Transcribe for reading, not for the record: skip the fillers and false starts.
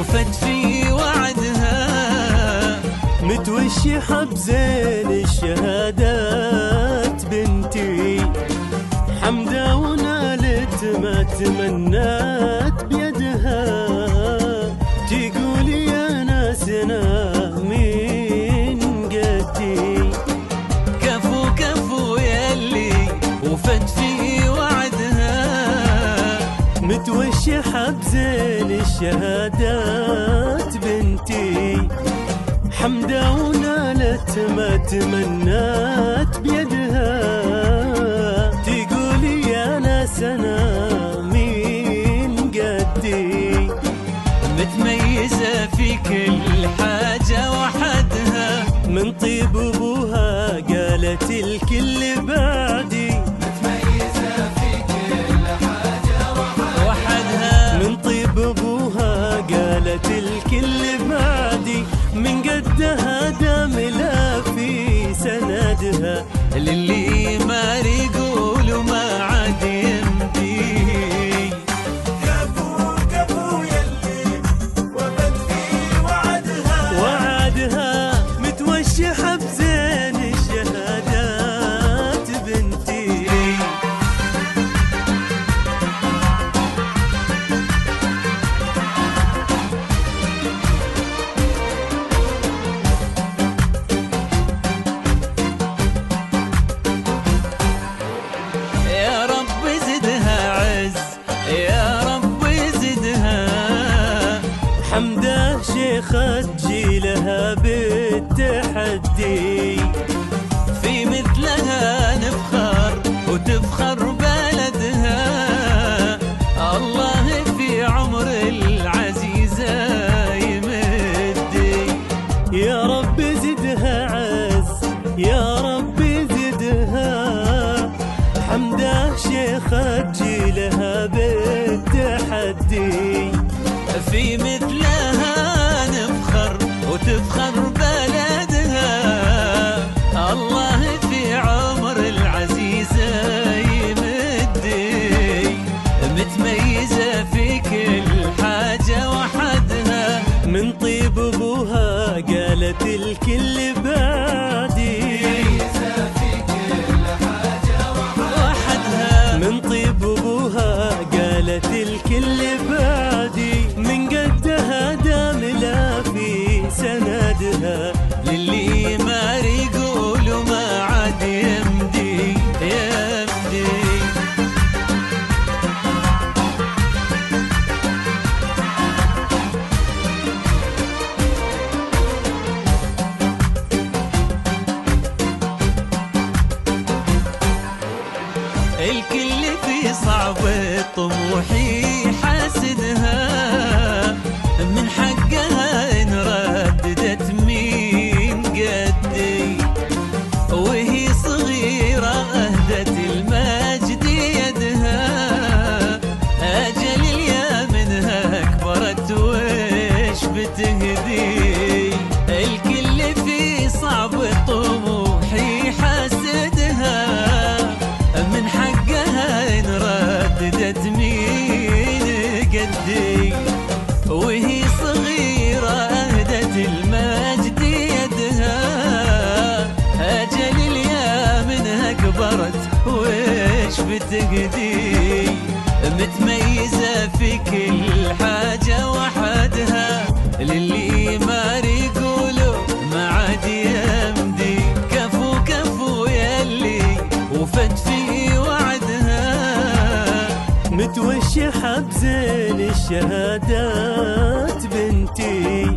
وفت في وعدها، متوشحة بزين الشهادات بنتي، حمدة ونالت ما تمنات بيدها، تقول يا ناسنا مين قدي. كفو كفو يلي وفت في وعدها، متوشحة بزين الشهادات بنتي، حمدة ونالت ما تمنات بيدها، تقول يا ناسنا مين قدي. متميزة في كل حاجة وحدها، من طيب ابوها قالت الكل بعدي، متميزة في كل حاجة وحدها، من طيب ابوها قالت الكل بعدي، من قدها داملة في سندها، للي ما يقول وما عاد يمدي. كفو كفو يلي وفت في وعدها متوشحة بزين الشهادات بنتي. يا رب زدها عز، يا رب زدها، حمدة شيخة جيلها بالتحدي، في مثلها نفخر وتفخر بلدها، الله في عمر العزيزة يمدي. يا رب زدها عز، يا رب زدها، حمدة شيخة جيلها بالتحدي، في مثلها نفخر وتفخر بلدها، الله في عمر العزيزة يمدي. متميزة في كل حاجة وحدها، من طيب ابوها قالت الكل بعدي، وحدها من طيب ابوها قالت الكل بعدي، من قدها داملة في سندها، للي ما يقول وما عاد يمدي يمدي. الكل في صعب طموحي حاسدها، من حقها إن رددت مين قدي، وهي صغيرة أهدت المجد يدها، أجل اليا منها كبرت وش بتهدي. الكل في صعب طموحي حاسدها، من حقها إن رددت مين قدي، وهي صغيرة أهدت المجد يدها، أجل اليا منها كبرت وش بتهدي. متميزة في كل حاجة وحدها، للي ما يقولوا ما عاد يمدي. كفو كفو يلي وفت في وعدها، متوشحة بزين الشهادات بنتي،